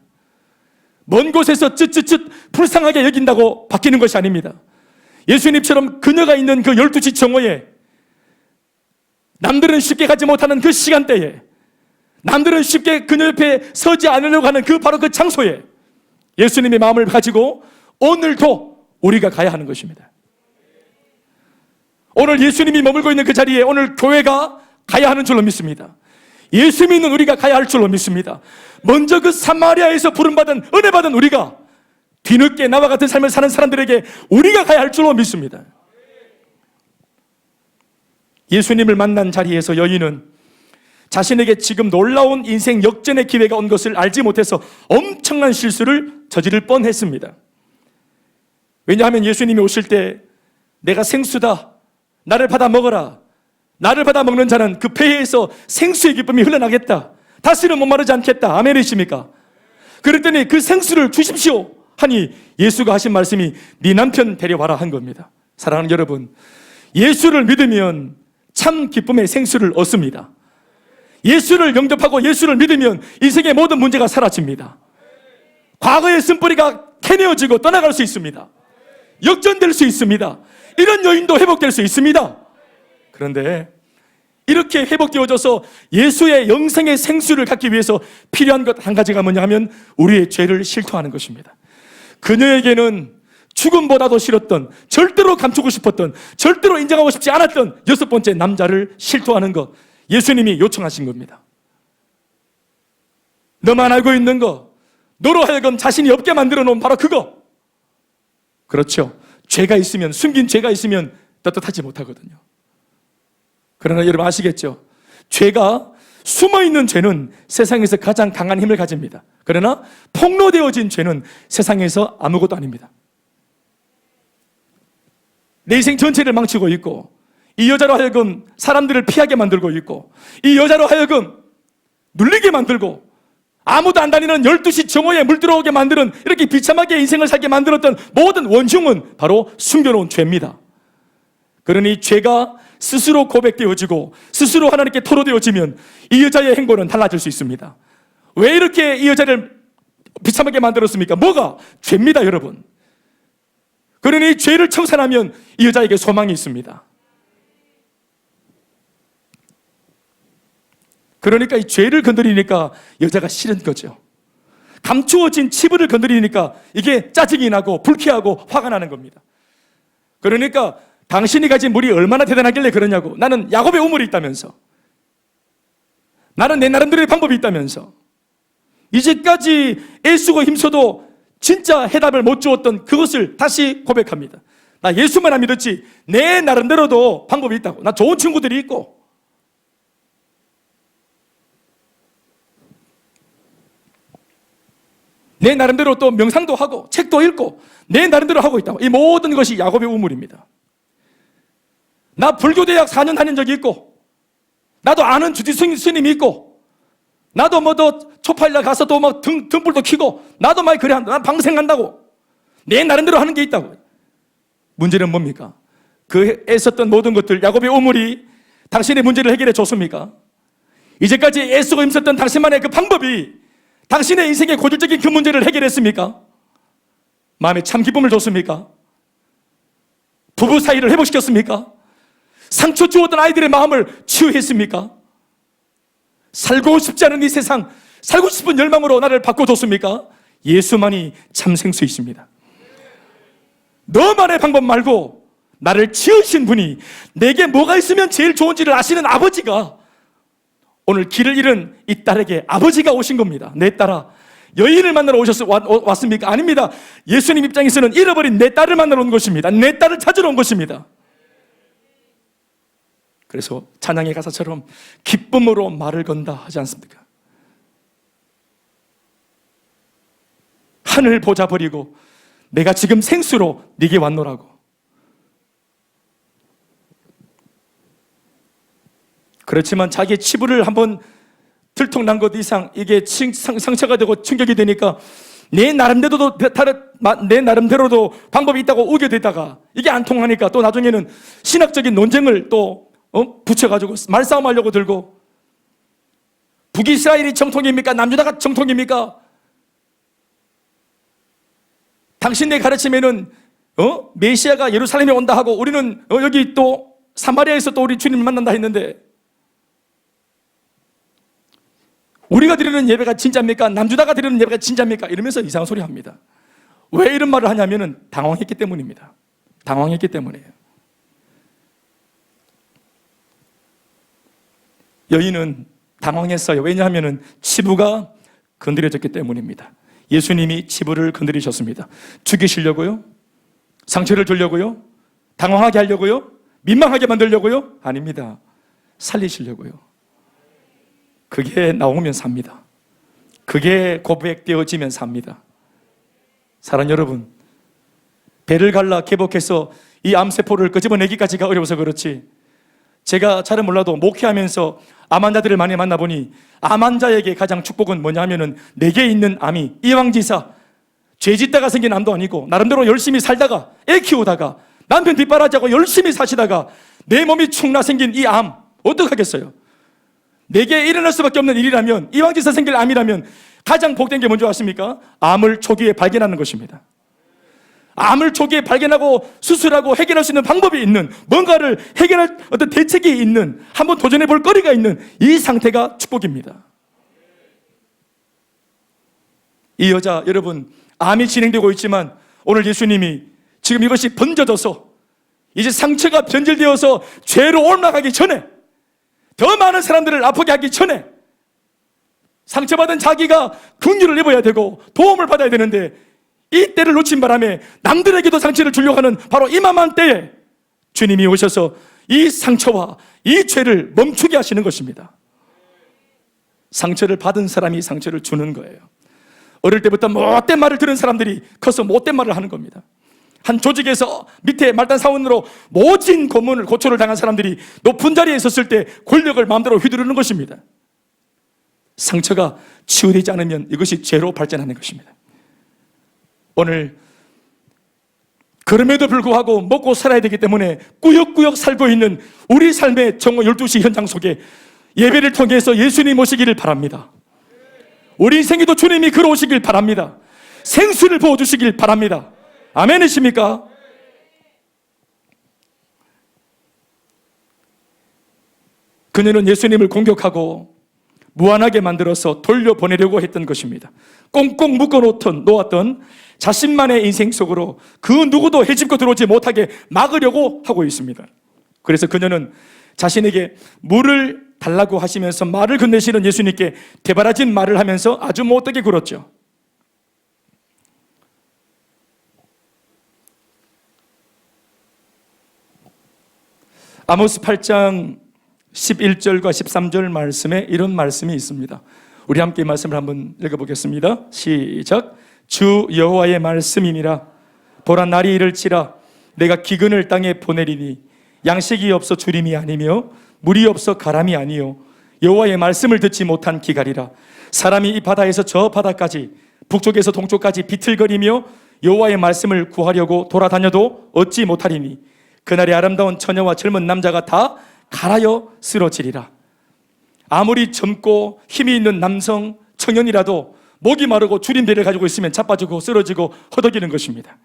먼 곳에서 쯧쯧쯧 불쌍하게 여긴다고 바뀌는 것이 아닙니다. 예수님처럼 그녀가 있는 그 12시 정오에 남들은 쉽게 가지 못하는 그 시간대에 남들은 쉽게 그녀 옆에 서지 않으려고 하는 바로 그 장소에 예수님의 마음을 가지고 오늘도 우리가 가야 하는 것입니다. 오늘 예수님이 머물고 있는 그 자리에 오늘 교회가 가야 하는 줄로 믿습니다. 예수 믿는 우리가 가야 할 줄로 믿습니다. 먼저 그 사마리아에서 부름받은 은혜받은 우리가 뒤늦게 나와 같은 삶을 사는 사람들에게 우리가 가야 할 줄로 믿습니다. 예수님을 만난 자리에서 여인은 자신에게 지금 놀라운 인생 역전의 기회가 온 것을 알지 못해서 엄청난 실수를 저지를 뻔했습니다. 왜냐하면 예수님이 오실 때 내가 생수다, 나를 받아 먹어라, 나를 받아 먹는 자는 그 폐에서 생수의 기쁨이 흘러나겠다, 다시는 목마르지 않겠다, 아멘이십니까? 그랬더니 그 생수를 주십시오 하니 예수가 하신 말씀이 네 남편 데려와라 한 겁니다. 사랑하는 여러분, 예수를 믿으면 참 기쁨의 생수를 얻습니다. 예수를 영접하고 예수를 믿으면 인생의 모든 문제가 사라집니다. 과거의 쓴뿌리가 캐내어지고 떠나갈 수 있습니다. 역전될 수 있습니다. 이런 여인도 회복될 수 있습니다. 그런데 이렇게 회복되어져서 예수의 영생의 생수를 갖기 위해서 필요한 것 한 가지가 뭐냐 하면 우리의 죄를 실토하는 것입니다. 그녀에게는 죽음보다도 싫었던, 절대로 감추고 싶었던, 절대로 인정하고 싶지 않았던 6번째 남자를 실토하는 것, 예수님이 요청하신 겁니다. 너만 알고 있는 거, 너로 하여금 자신이 없게 만들어 놓은 바로 그거. 그렇죠. 죄가 있으면, 숨긴 죄가 있으면 떳떳하지 못하거든요. 그러나 여러분 아시겠죠? 죄가 숨어있는 죄는 세상에서 가장 강한 힘을 가집니다. 그러나 폭로되어진 죄는 세상에서 아무것도 아닙니다. 내 인생 전체를 망치고 있고, 이 여자로 하여금 사람들을 피하게 만들고 있고, 이 여자로 하여금 눌리게 만들고, 아무도 안 다니는 12시 정오에 물들어오게 만드는, 이렇게 비참하게 인생을 살게 만들었던 모든 원흉은 바로 숨겨놓은 죄입니다. 그러니 죄가 스스로 고백되어지고 스스로 하나님께 토로되어지면 이 여자의 행보는 달라질 수 있습니다. 왜 이렇게 이 여자를 비참하게 만들었습니까? 뭐가? 죄입니다, 여러분. 그러니 죄를 청산하면 이 여자에게 소망이 있습니다. 그러니까 이 죄를 건드리니까 여자가 싫은 거죠. 감추어진 치부를 건드리니까 이게 짜증이 나고 불쾌하고 화가 나는 겁니다. 그러니까 당신이 가진 물이 얼마나 대단하길래 그러냐고. 나는 야곱의 우물이 있다면서, 나는 내 나름대로의 방법이 있다면서, 이제까지 애쓰고 힘써도 진짜 해답을 못 주었던 그것을 다시 고백합니다. 나 예수만 안 믿었지 내 나름대로도 방법이 있다고. 나 좋은 친구들이 있고, 내 나름대로 또 명상도 하고 책도 읽고 내 나름대로 하고 있다고. 이 모든 것이 야곱의 우물입니다. 나 불교대학 4년 다닌 적이 있고, 나도 아는 주지 스님이 있고, 나도 뭐 더 초파일날 가서 또 막 등불도 켜고, 나도 막 그래 한다. 난 방생한다고. 내 나름대로 하는 게 있다고. 문제는 뭡니까? 그 애썼던 모든 것들, 야곱의 우물이 당신의 문제를 해결해 줬습니까? 이제까지 애쓰고 힘썼던 당신만의 그 방법이 당신의 인생의 고질적인 그 문제를 해결했습니까? 마음에 참 기쁨을 줬습니까? 부부 사이를 회복시켰습니까? 상처 주었던 아이들의 마음을 치유했습니까? 살고 싶지 않은 이 세상, 살고 싶은 열망으로 나를 바꿔줬습니까? 예수만이 참 생수이십니다. 너만의 방법 말고 나를 지으신 분이, 내게 뭐가 있으면 제일 좋은지를 아시는 아버지가 오늘 길을 잃은 이 딸에게 아버지가 오신 겁니다. 내 딸아, 여인을 만나러 왔습니까? 아닙니다. 예수님 입장에서는 잃어버린 내 딸을 만나러 온 것입니다. 내 딸을 찾으러 온 것입니다. 그래서 찬양의 가사처럼 기쁨으로 말을 건다 하지 않습니까? 하늘 보자 버리고 내가 지금 생수로 네게 왔노라고. 그렇지만 자기의 치부를 한번 들통난 것 이상 이게 상처가 되고 충격이 되니까 내 나름대로도 방법이 있다고 우겨대다가 이게 안 통하니까 또 나중에는 신학적인 논쟁을 또 붙여가지고 말싸움하려고 들고, 북이스라엘이 정통입니까? 남유다가 정통입니까? 당신네 가르침에는 메시아가 예루살렘에 온다 하고 우리는 여기 또 사마리아에서 또 우리 주님을 만난다 했는데, 우리가 드리는 예배가 진짜입니까? 남주다가 드리는 예배가 진짜입니까? 이러면서 이상한 소리 합니다. 왜 이런 말을 하냐면은 당황했기 때문입니다. 당황했기 때문이에요. 여인은 당황했어요. 왜냐하면은 치부가 건드려졌기 때문입니다. 예수님이 치부를 건드리셨습니다. 죽이시려고요? 상처를 주려고요? 당황하게 하려고요? 민망하게 만들려고요? 아닙니다. 살리시려고요. 그게 나오면 삽니다. 그게 고백되어지면 삽니다. 사랑하는 여러분, 배를 갈라 개복해서 이 암세포를 끄집어내기까지가 어려워서 그렇지, 제가 잘은 몰라도 목회하면서 암 환자들을 많이 만나보니 암 환자에게 가장 축복은 뭐냐 하면은 내게 있는 암이 이왕지사 죄 짓다가 생긴 암도 아니고 나름대로 열심히 살다가 애 키우다가 남편 뒷바라지하고 열심히 사시다가 내 몸이 축나 생긴 이 암 어떡하겠어요? 내게 일어날 수밖에 없는 일이라면, 이왕지서 생길 암이라면 가장 복된 게 뭔지 아십니까? 암을 초기에 발견하는 것입니다. 암을 초기에 발견하고 수술하고 해결할 수 있는 방법이 있는, 뭔가를 해결할 어떤 대책이 있는, 한번 도전해 볼 거리가 있는 이 상태가 축복입니다. 이 여자, 여러분, 암이 진행되고 있지만 오늘 예수님이 지금 이것이 번져져서 이제 상처가 변질되어서 죄로 올라가기 전에, 더 많은 사람들을 아프게 하기 전에 상처받은 자기가 긍휼을 입어야 되고 도움을 받아야 되는데, 이 때를 놓친 바람에 남들에게도 상처를 주려고 하는 바로 이맘한 때에 주님이 오셔서 이 상처와 이 죄를 멈추게 하시는 것입니다. 상처를 받은 사람이 상처를 주는 거예요. 어릴 때부터 못된 말을 들은 사람들이 커서 못된 말을 하는 겁니다. 한 조직에서 밑에 말단 사원으로 모진 고초를 당한 사람들이 높은 자리에 있었을 때 권력을 마음대로 휘두르는 것입니다. 상처가 치유되지 않으면 이것이 죄로 발전하는 것입니다. 오늘 그럼에도 불구하고 먹고 살아야 되기 때문에 꾸역꾸역 살고 있는 우리 삶의 정오 12시 현장 속에 예배를 통해서 예수님 오시기를 바랍니다. 우리 인생에도 주님이 걸어오시길 바랍니다. 생수를 부어주시길 바랍니다. 아멘이십니까? 그녀는 예수님을 공격하고 무한하게 만들어서 돌려보내려고 했던 것입니다. 꽁꽁 묶어놓았던 자신만의 인생 속으로 그 누구도 헤집고 들어오지 못하게 막으려고 하고 있습니다. 그래서 그녀는 자신에게 물을 달라고 하시면서 말을 건네시는 예수님께 대바라진 말을 하면서 아주 못되게 굴었죠. 아모스 8장 11절과 13절 말씀에 이런 말씀이 있습니다. 우리 함께 말씀을 한번 읽어보겠습니다. 시작. 주 여호와의 말씀이니라. 보라, 날이 이를지라 내가 기근을 땅에 보내리니 양식이 없어 주림이 아니며 물이 없어 가람이 아니요 여호와의 말씀을 듣지 못한 기갈이라. 사람이 이 바다에서 저 바다까지 북쪽에서 동쪽까지 비틀거리며 여호와의 말씀을 구하려고 돌아다녀도 얻지 못하리니 그날의 아름다운 처녀와 젊은 남자가 다 갈아여 쓰러지리라. 아무리 젊고 힘이 있는 남성 청년이라도 목이 마르고 줄임배를 가지고 있으면 자빠지고 쓰러지고 허덕이는 것입니다.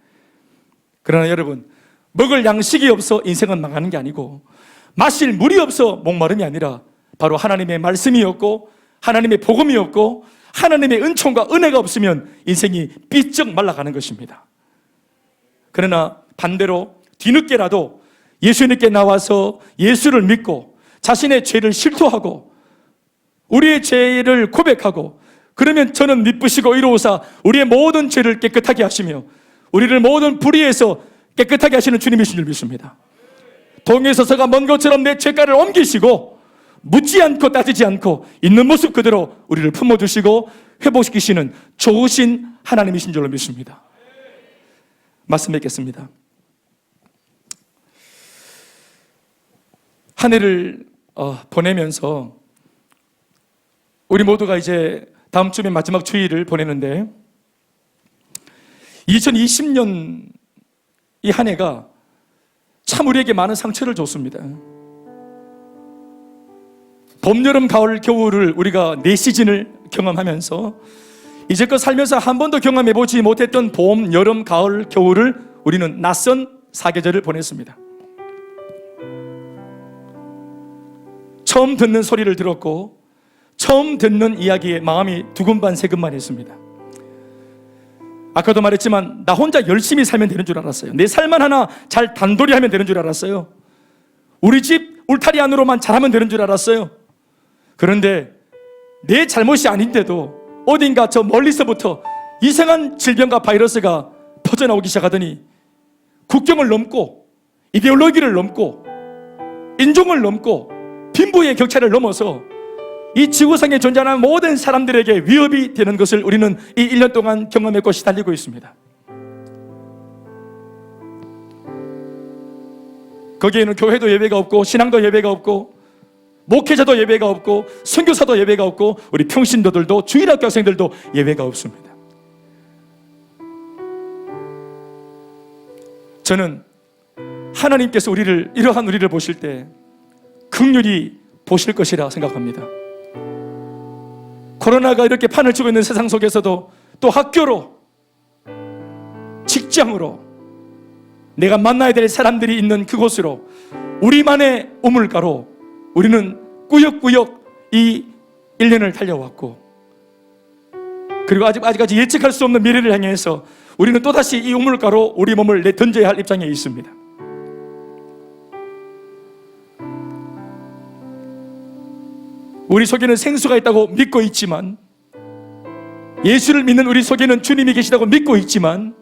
그러나 여러분, 먹을 양식이 없어 인생은 망하는 게 아니고 마실 물이 없어 목마름이 아니라 바로 하나님의 말씀이 없고 하나님의 복음이 없고 하나님의 은총과 은혜가 없으면 인생이 삐쩍 말라가는 것입니다. 그러나 반대로 뒤늦게라도 예수님께 나와서 예수를 믿고 자신의 죄를 실토하고 우리의 죄를 고백하고, 그러면 저는 미쁘시고 이로우사 우리의 모든 죄를 깨끗하게 하시며 우리를 모든 불의에서 깨끗하게 하시는 주님이신 줄 믿습니다. 동에 서서가 먼 것처럼 내 죄가를 옮기시고 묻지 않고 따지지 않고 있는 모습 그대로 우리를 품어주시고 회복시키시는 좋으신 하나님이신 줄로 믿습니다. 말씀 뵙겠습니다. 한 해를 보내면서 우리 모두가 이제 다음 주면 마지막 주일을 보내는데 2020년 이 한 해가 참 우리에게 많은 상처를 줬습니다. 봄, 여름, 가을, 겨울을 우리가 4시즌을 경험하면서 이제껏 살면서 한 번도 경험해보지 못했던 봄, 여름, 가을, 겨울을 우리는 낯선 사계절을 보냈습니다. 처음 듣는 소리를 들었고 처음 듣는 이야기에 마음이 두근반 세근반 했습니다. 아까도 말했지만 나 혼자 열심히 살면 되는 줄 알았어요. 내 삶만 하나 잘 단돌이 하면 되는 줄 알았어요. 우리 집 울타리 안으로만 잘하면 되는 줄 알았어요. 그런데 내 잘못이 아닌데도 어딘가 저 멀리서부터 이상한 질병과 바이러스가 퍼져나오기 시작하더니 국경을 넘고 이데올로기를 넘고 인종을 넘고 빈부의 격차를 넘어서 이 지구상에 존재하는 모든 사람들에게 위협이 되는 것을 우리는 이 1년 동안 경험했고 시달리고 있습니다. 거기에는 교회도 예배가 없고 신앙도 예배가 없고 목회자도 예배가 없고 선교사도 예배가 없고 우리 평신도들도 주일학교 학생들도 예배가 없습니다. 저는 하나님께서 이러한 우리를 보실 때 긍휼히 보실 것이라 생각합니다. 코로나가 이렇게 판을 치고 있는 세상 속에서도 또 학교로, 직장으로, 내가 만나야 될 사람들이 있는 그곳으로 우리만의 우물가로 우리는 꾸역꾸역 이 1년을 달려왔고, 그리고 아직까지 예측할 수 없는 미래를 향해서 우리는 또다시 이 우물가로 우리 몸을 내던져야 할 입장에 있습니다. 우리 속에는 생수가 있다고 믿고 있지만, 예수를 믿는 우리 속에는 주님이 계시다고 믿고 있지만,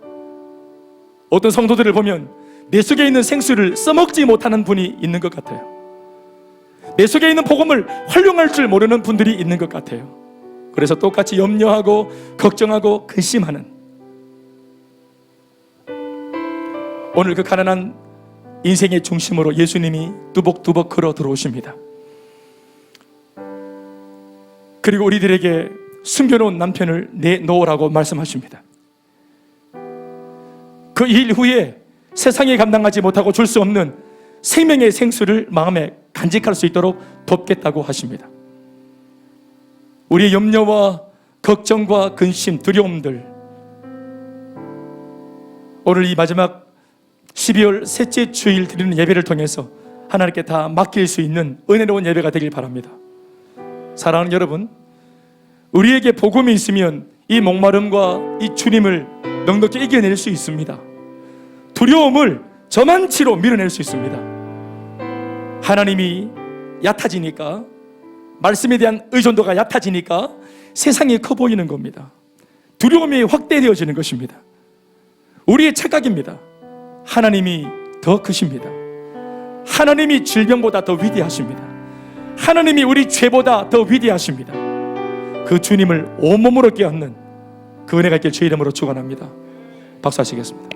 어떤 성도들을 보면 내 속에 있는 생수를 써먹지 못하는 분이 있는 것 같아요. 내 속에 있는 복음을 활용할 줄 모르는 분들이 있는 것 같아요. 그래서 똑같이 염려하고 걱정하고 근심하는, 오늘 그 가난한 인생의 중심으로 예수님이 뚜벅뚜벅 걸어 들어오십니다. 그리고 우리들에게 숨겨놓은 남편을 내놓으라고 말씀하십니다. 그 일 후에 세상에 감당하지 못하고 줄 수 없는 생명의 생수를 마음에 간직할 수 있도록 돕겠다고 하십니다. 우리의 염려와 걱정과 근심, 두려움들, 오늘 이 마지막 12월 셋째 주일 드리는 예배를 통해서 하나님께 다 맡길 수 있는 은혜로운 예배가 되길 바랍니다. 사랑하는 여러분, 우리에게 복음이 있으면 이 목마름과 이 주님을 넉넉히 이겨낼 수 있습니다. 두려움을 저만치로 밀어낼 수 있습니다. 하나님이 얕아지니까, 말씀에 대한 의존도가 얕아지니까 세상이 커 보이는 겁니다. 두려움이 확대되어지는 것입니다. 우리의 착각입니다. 하나님이 더 크십니다. 하나님이 질병보다 더 위대하십니다. 하나님이 우리 죄보다 더 위대하십니다. 그 주님을 온몸으로 깨닫는 그 은혜가 있길 주의 이름으로 축원합니다. 박수하시겠습니다.